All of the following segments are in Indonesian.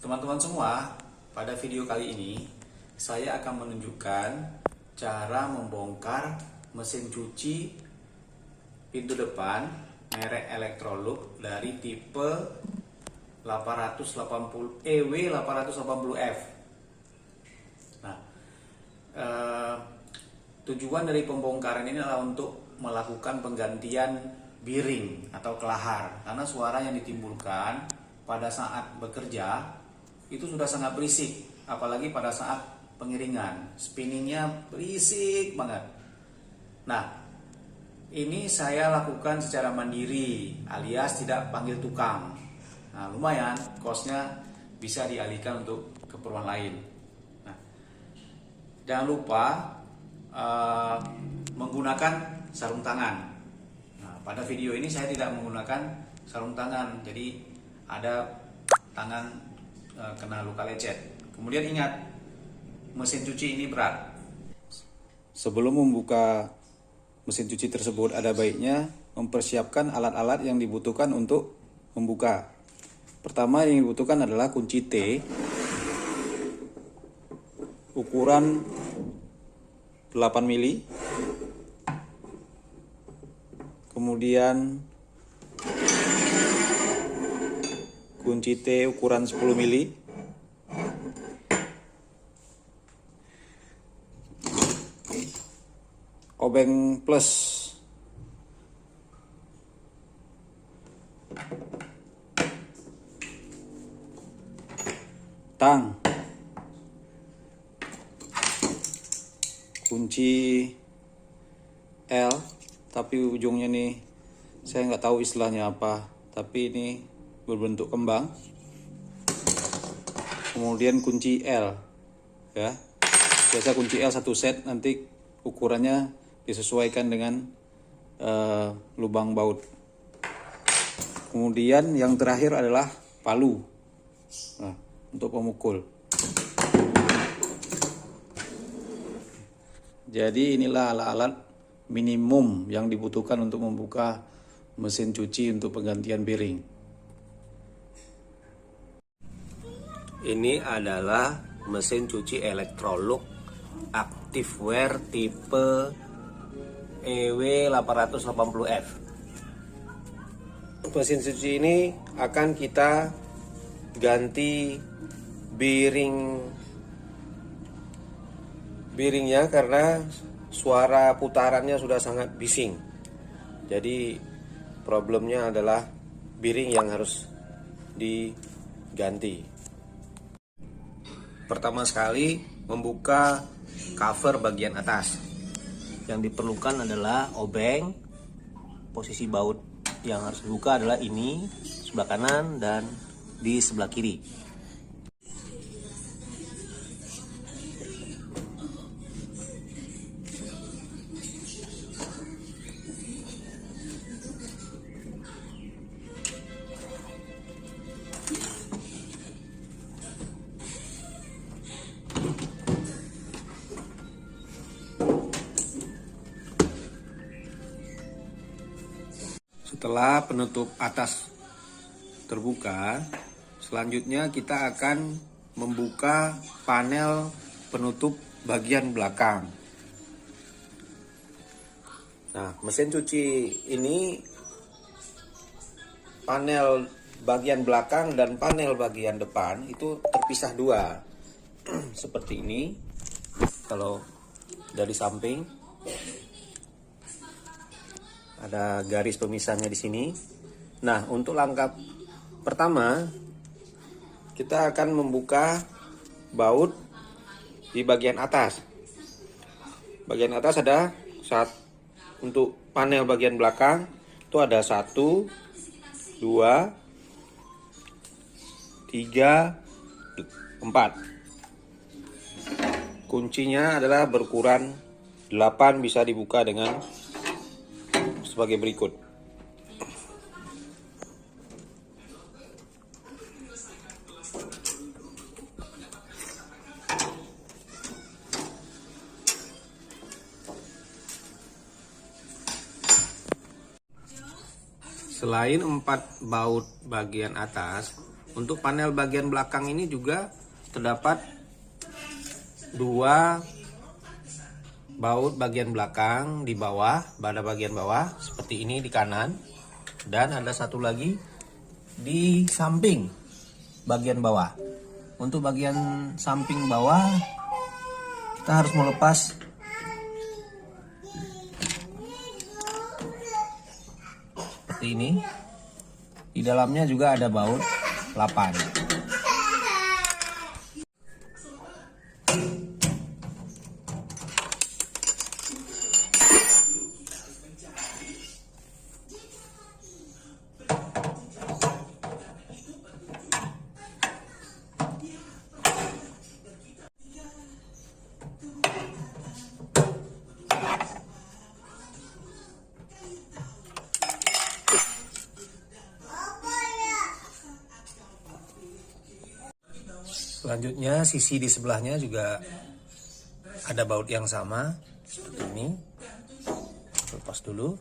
Teman-teman semua, pada video kali ini saya akan menunjukkan cara membongkar mesin cuci pintu depan merek Electrolux dari tipe 880 EW880F. Nah, tujuan dari pembongkaran ini adalah untuk melakukan penggantian bearing atau kelahar, karena suara yang ditimbulkan pada saat bekerja itu sudah sangat berisik, apalagi pada saat pengiringan, spinningnya berisik banget. Nah, ini saya lakukan secara mandiri alias tidak panggil tukang. Nah, lumayan kosnya bisa dialihkan untuk keperluan lain. Nah, jangan lupa menggunakan sarung tangan. Nah, pada video ini saya tidak menggunakan sarung tangan, jadi ada tangan kena luka lecet. Kemudian ingat, mesin cuci ini berat. Sebelum membuka mesin cuci tersebut, ada baiknya mempersiapkan alat-alat yang dibutuhkan untuk membuka. Pertama yang dibutuhkan adalah kunci T ukuran 8 mili. Kemudian kunci T ukuran 10 mili. Obeng plus. Tang. Kunci L, tapi ujungnya nih saya nggak tahu istilahnya apa, tapi ini berbentuk kembang. Kemudian kunci L, ya, biasa kunci L satu set, nanti ukurannya disesuaikan dengan lubang baut. Kemudian yang terakhir adalah palu, nah, untuk pemukul. Jadi inilah alat-alat minimum yang dibutuhkan untuk membuka mesin cuci untuk penggantian bearing. Ini adalah mesin cuci Electrolux Activewear tipe EW880F. Mesin cuci ini akan kita ganti bearingnya karena suara putarannya sudah sangat bising. Jadi problemnya adalah bearing yang harus diganti. Pertama sekali, membuka cover bagian atas. Yang diperlukan adalah obeng. Posisi baut yang harus dibuka adalah ini, sebelah kanan dan di sebelah kiri. Setelah penutup atas terbuka, selanjutnya kita akan membuka panel penutup bagian belakang. Nah, mesin cuci ini panel bagian belakang dan panel bagian depan itu terpisah dua. Seperti ini. Kalau dari samping ada garis pemisahnya di sini. Nah, untuk langkah pertama kita akan membuka baut di bagian atas. Bagian atas ada untuk panel bagian belakang itu ada 1, 2, 3, 4. Kuncinya adalah berukuran 8, bisa dibuka dengan sebagai berikut. Selain 4 baut bagian atas, Untuk panel bagian belakang ini juga terdapat dua baut bagian belakang di bawah, pada bagian bawah seperti ini di kanan, dan ada satu lagi di samping bagian bawah. Untuk bagian samping bawah kita harus melepas seperti ini. Di dalamnya juga ada baut 8. Selanjutnya sisi di sebelahnya juga ada baut yang sama seperti ini. Lepas dulu.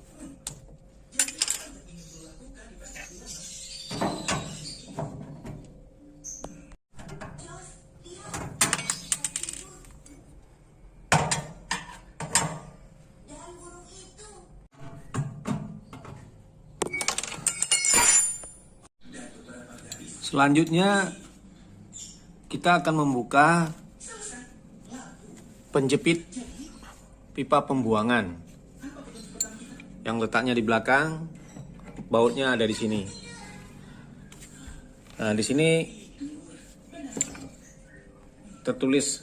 Selanjutnya kita akan membuka penjepit pipa pembuangan yang letaknya di belakang. Bautnya ada di sini. Nah, di sini tertulis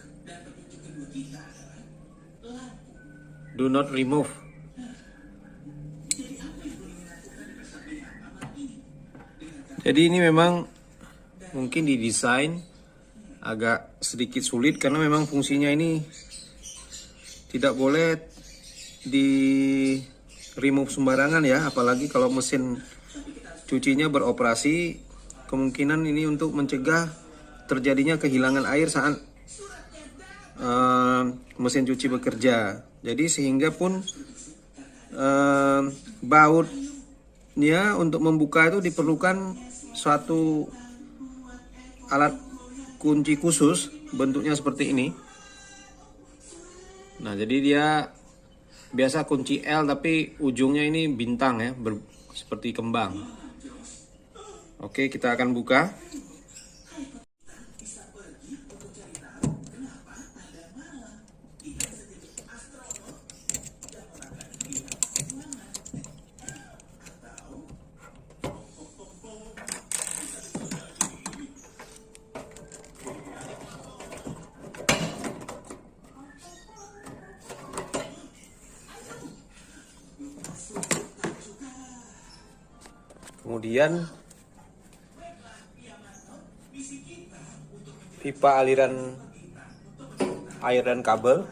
"Do not remove". Jadi ini memang mungkin didesain agak sedikit sulit karena memang fungsinya ini tidak boleh di remove sembarangan ya, apalagi kalau mesin cucinya beroperasi. Kemungkinan ini untuk mencegah terjadinya kehilangan air saat mesin cuci bekerja. Jadi sehingga pun bautnya untuk membuka itu diperlukan suatu alat kunci khusus, bentuknya seperti ini. Nah, jadi dia biasa kunci L tapi ujungnya ini bintang ya, seperti kembang. Oke, kita akan buka. Kemudian pipa aliran air dan kabel.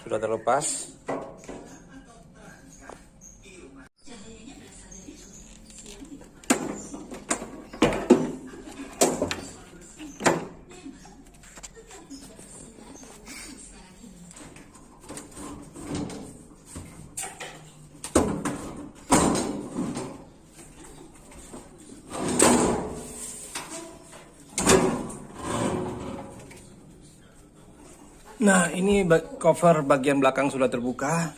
Sudah terlepas. Nah, ini cover bagian belakang sudah terbuka.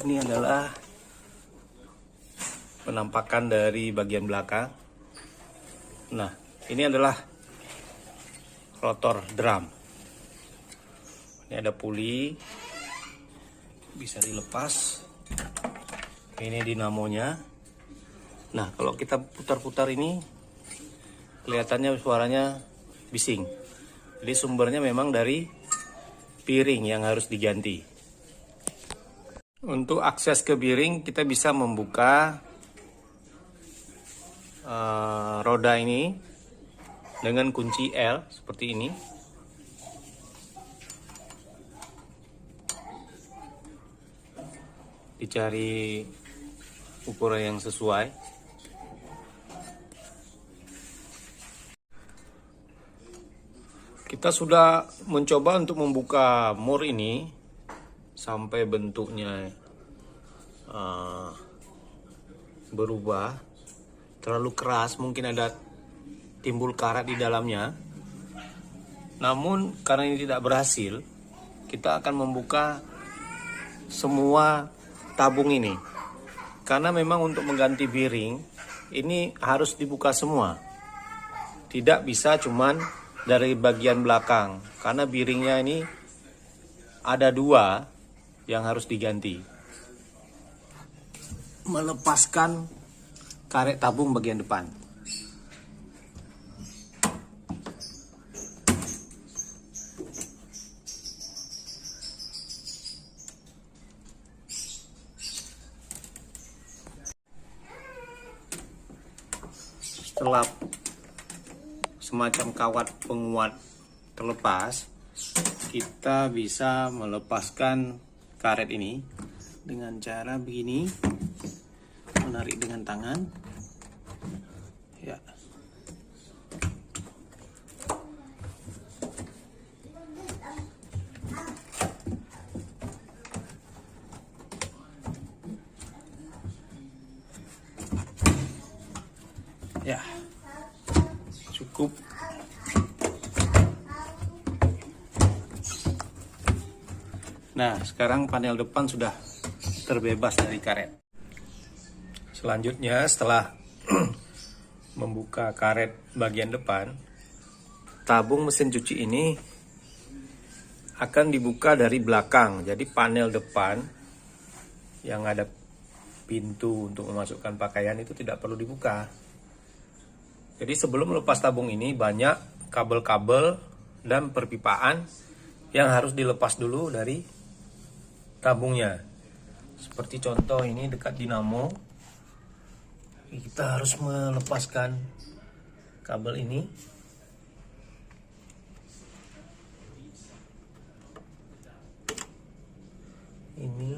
Ini adalah penampakan dari bagian belakang. Nah, ini adalah rotor drum. Ini ada puli, bisa dilepas. Ini dinamonya. Nah, kalau kita putar-putar ini, kelihatannya suaranya bising. Jadi sumbernya memang dari piring yang harus diganti. Untuk akses ke piring kita bisa membuka roda ini dengan kunci L seperti ini. dicari ukuran yang sesuai. Kita sudah mencoba untuk membuka mur ini sampai bentuknya berubah. Terlalu keras, mungkin ada timbul karat di dalamnya. Namun karena ini tidak berhasil, kita akan membuka semua tabung ini. Karena memang untuk mengganti bearing ini harus dibuka semua. Tidak bisa cuman dari bagian belakang, karena bearingnya ini ada 2 yang harus diganti. Melepaskan karet tabung bagian depan. Setelah semacam kawat penguat terlepas, kita bisa melepaskan karet ini dengan cara begini, menarik dengan tangan ya. Ya, cukup. Nah, sekarang panel depan sudah terbebas dari karet. Selanjutnya, setelah membuka karet bagian depan, tabung mesin cuci ini akan dibuka dari belakang. Jadi panel depan yang ada pintu untuk memasukkan pakaian itu tidak perlu dibuka. Jadi sebelum melepas tabung ini, banyak kabel-kabel dan perpipaan yang harus dilepas dulu dari tabungnya. Seperti contoh ini dekat dinamo, kita harus melepaskan kabel ini. Ini.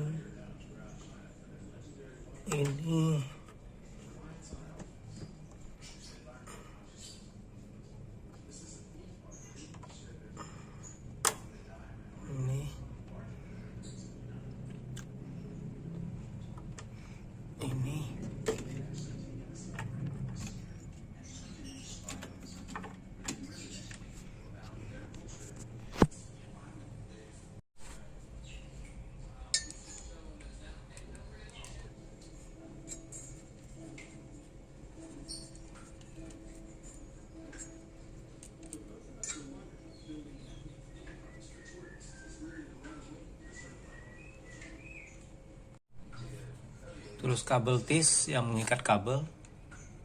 Terus kabel tis yang mengikat kabel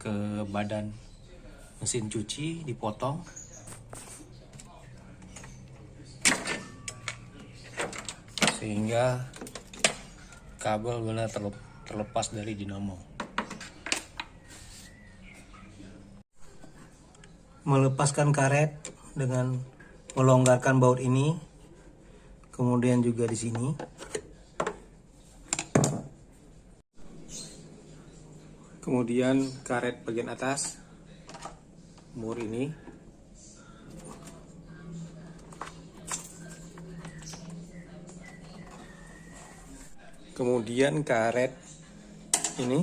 ke badan mesin cuci dipotong. Sehingga kabel benar terlepas dari dinamo. Melepaskan karet dengan melonggarkan baut ini. Kemudian juga di sini. Kemudian karet bagian atas mur ini. Kemudian karet ini.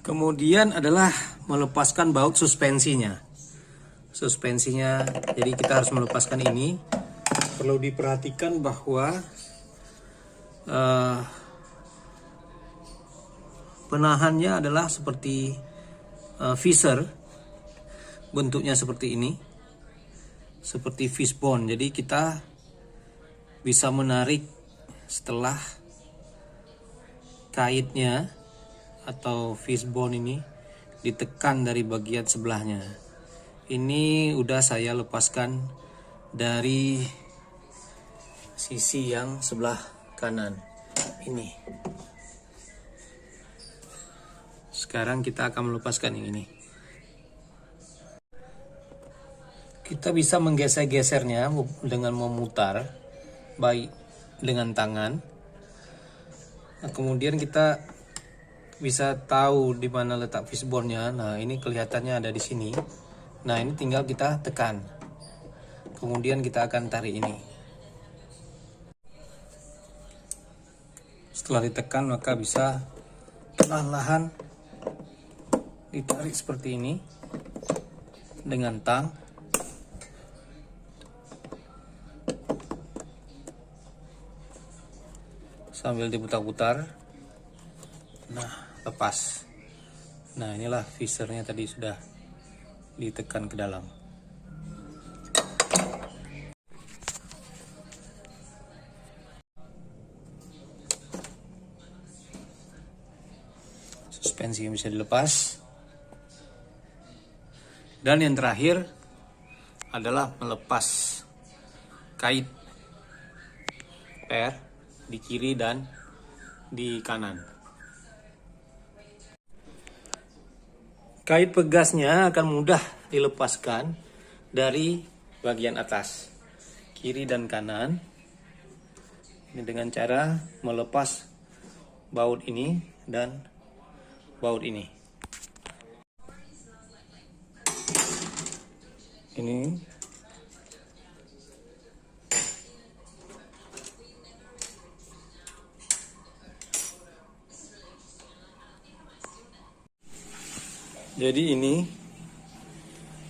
Kemudian adalah melepaskan baut suspensinya. Suspensinya, jadi kita harus melepaskan ini. Perlu diperhatikan bahwa penahannya adalah seperti visor, bentuknya seperti ini, seperti fishbone. Jadi kita bisa menarik setelah kaitnya atau fishbone ini ditekan dari bagian sebelahnya. Ini udah saya lepaskan dari sisi yang sebelah kanan ini. Sekarang kita akan melepaskan yang ini. Kita bisa menggeser-gesernya dengan memutar baik dengan tangan. Nah, kemudian kita bisa tahu di mana letak fishbone-nya. Nah, ini kelihatannya ada di sini. Nah, ini tinggal kita tekan. Kemudian kita akan tarik ini. Setelah ditekan, maka bisa perlahan-lahan ditarik seperti ini dengan tang. Sambil diputar-putar. Nah, lepas. Nah, inilah fishernya tadi sudah ditekan ke dalam. Suspensi yang bisa dilepas. Dan yang terakhir adalah melepas kait per di kiri dan di kanan. Kait pegasnya akan mudah dilepaskan dari bagian atas, kiri dan kanan. Ini dengan cara melepas baut ini dan baut ini. Ini jadi ini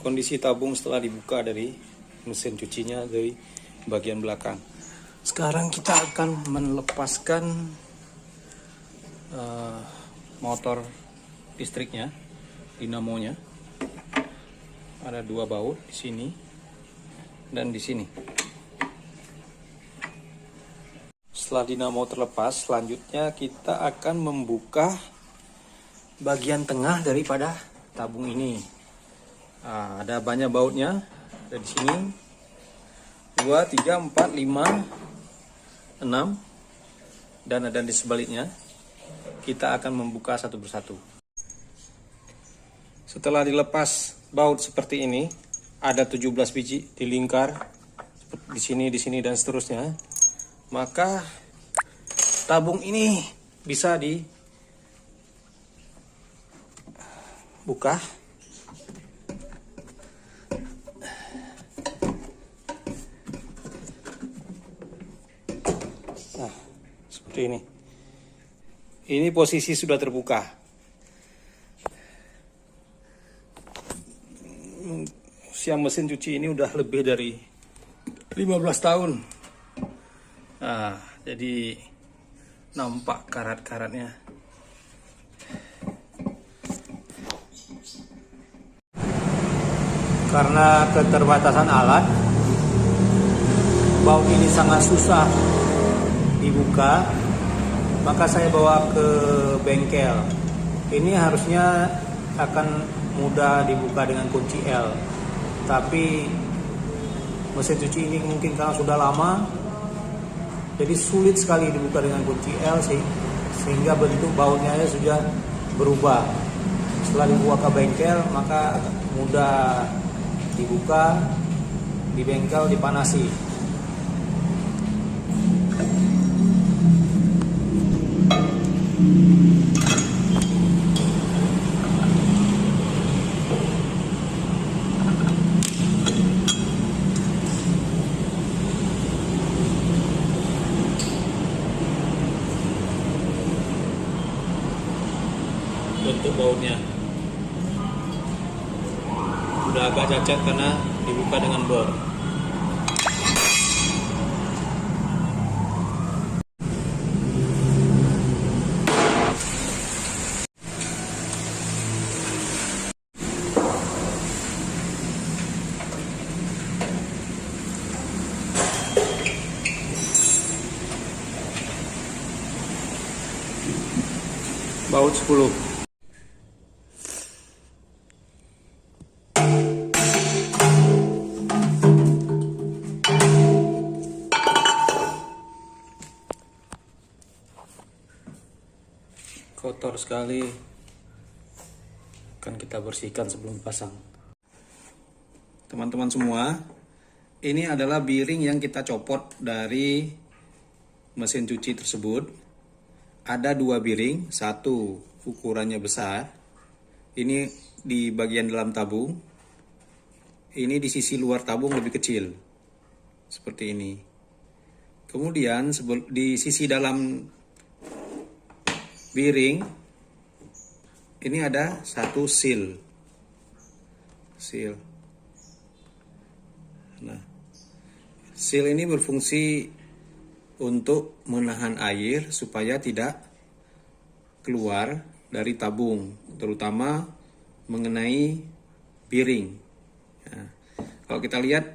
kondisi tabung setelah dibuka dari mesin cucinya dari bagian belakang. Sekarang kita akan melepaskan motor listriknya, dinamonya. Ada 2 baut di sini dan di sini. Setelah dinamo terlepas, selanjutnya kita akan membuka bagian tengah daripada tabung ini. Nah, ada banyak bautnya. Ada di sini 2, 3, 4, 5, 6 dan ada di sebaliknya. Kita akan membuka satu persatu. Setelah dilepas baut seperti ini, ada 17 biji di lingkar di sini dan seterusnya. Maka tabung ini bisa dibuka. Nah, seperti ini. Ini posisi sudah terbuka. Usia mesin cuci ini udah lebih dari 15 tahun. Nah, jadi nampak karat-karatnya. Karena keterbatasan alat, baut ini sangat susah dibuka, maka saya bawa ke bengkel. Ini harusnya akan mudah dibuka dengan kunci L, tapi mesin cuci ini mungkin karena sudah lama, jadi sulit sekali dibuka dengan kunci L sih, sehingga bentuk bautnya sudah berubah. Setelah dibawa ke bengkel, maka mudah dibuka di bengkel, dipanasi. Bentuk bautnya udah agak cacat karena dibuka dengan bor. Baut 10. Kotor sekali, akan kita bersihkan sebelum dipasang. Teman-teman semua, ini adalah biring yang kita copot dari mesin cuci tersebut. Ada 2 biring, satu ukurannya besar, ini di bagian dalam tabung, ini di sisi luar tabung lebih kecil, seperti ini. Kemudian di sisi dalam biring ini ada satu seal. Nah, seal ini berfungsi untuk menahan air supaya tidak keluar dari tabung, terutama mengenai biring. Nah, kalau kita lihat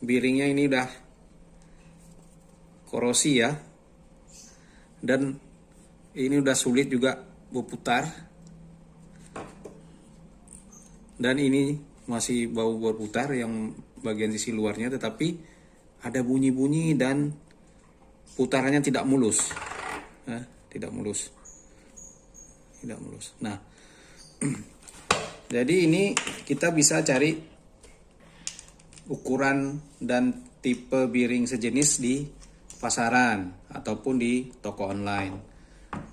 biringnya ini udah korosi ya, dan ini udah sulit juga berputar, dan ini masih bau berputar yang bagian sisi luarnya, tetapi ada bunyi-bunyi dan putarannya tidak mulus. Tidak mulus. Nah, jadi ini kita bisa cari ukuran dan tipe biring sejenis di pasaran ataupun di toko online.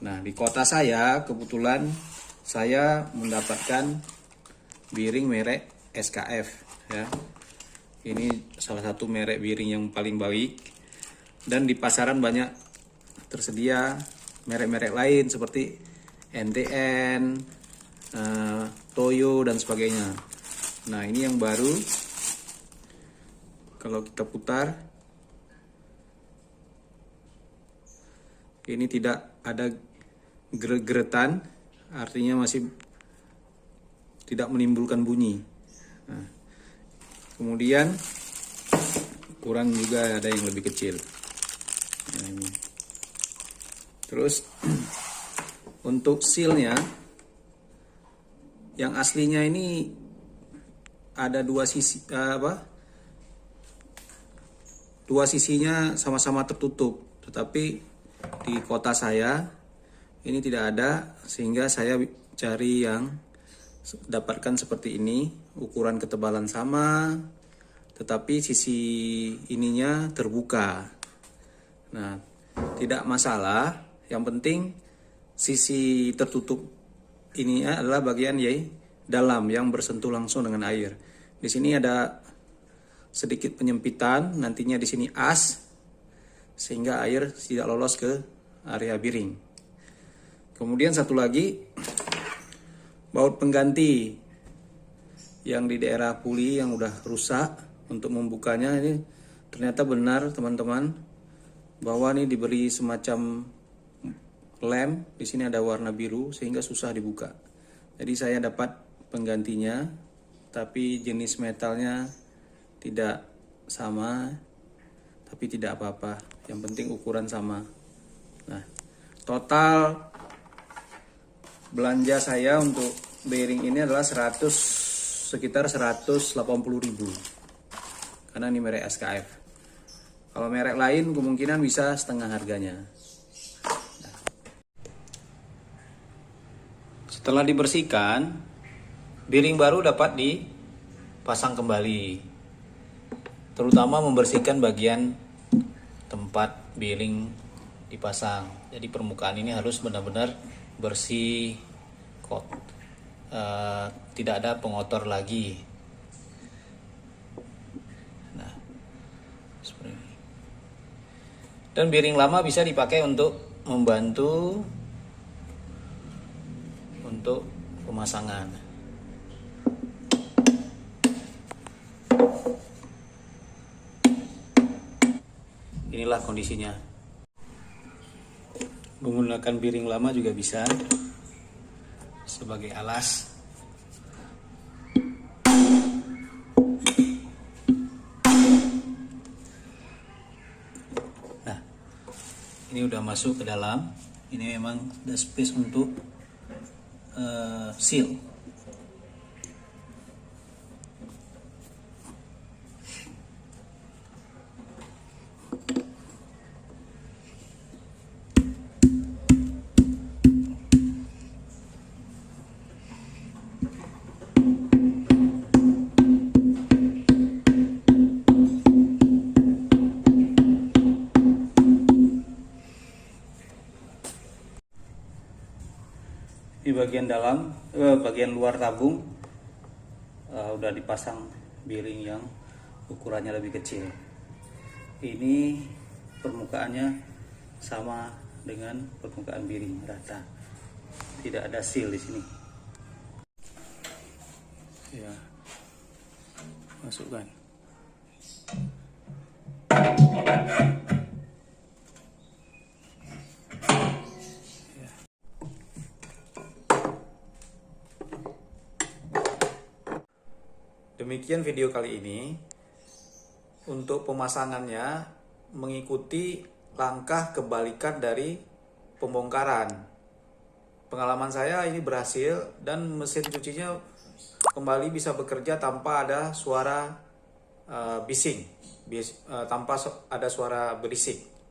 Nah, di kota saya kebetulan saya mendapatkan biring merek SKF ya. Ini salah satu merek biring yang paling baik, dan di pasaran banyak tersedia merek-merek lain seperti NTN, Toyo dan sebagainya. Nah, ini yang baru. Kalau kita putar, ini tidak ada geret-geretan, artinya masih tidak menimbulkan bunyi. Nah, kemudian ukuran juga ada yang lebih kecil. Nah, ini. Terus untuk sealnya, yang aslinya ini ada dua sisinya sama-sama tertutup, tetapi di kota saya ini tidak ada, sehingga saya cari yang dapatkan seperti ini, ukuran ketebalan sama, tetapi sisi ininya terbuka. Nah, tidak masalah, yang penting sisi tertutup ini adalah bagian dalam yang bersentuh langsung dengan air. Di sini ada sedikit penyempitan, nantinya di sini as, sehingga air tidak lolos ke area biring. Kemudian satu lagi, baut pengganti yang di daerah puli yang udah rusak. Untuk membukanya ini ternyata benar teman-teman, bahwa ini diberi semacam lem, di sini ada warna biru sehingga susah dibuka. Jadi saya dapat penggantinya, tapi jenis metalnya tidak sama, tapi tidak apa-apa, yang penting ukuran sama. Nah, total belanja saya untuk bearing ini adalah sekitar 180.000, karena ini merek SKF. Kalau merek lain kemungkinan bisa setengah harganya. Nah, setelah dibersihkan, bearing baru dapat dipasang kembali. Terutama membersihkan bagian tempat bearing dipasang. Jadi permukaan ini harus benar-benar bersih, tidak ada pengotor lagi. Nah, seperti ini. Dan bearing lama bisa dipakai untuk membantu untuk pemasangan. Inilah kondisinya. Menggunakan bearing lama juga bisa sebagai alas. Nah, ini udah masuk ke dalam. Ini memang ada space untuk seal. bagian dalam, bagian luar tabung udah dipasang bearing yang ukurannya lebih kecil. Ini permukaannya sama dengan permukaan bearing, rata, tidak ada seal di sini. Ya, masukkan. Demikian video kali ini. Untuk pemasangannya mengikuti langkah kebalikan dari pembongkaran. Pengalaman saya ini berhasil dan mesin cucinya kembali bisa bekerja tanpa ada suara bising, tanpa ada suara berisik.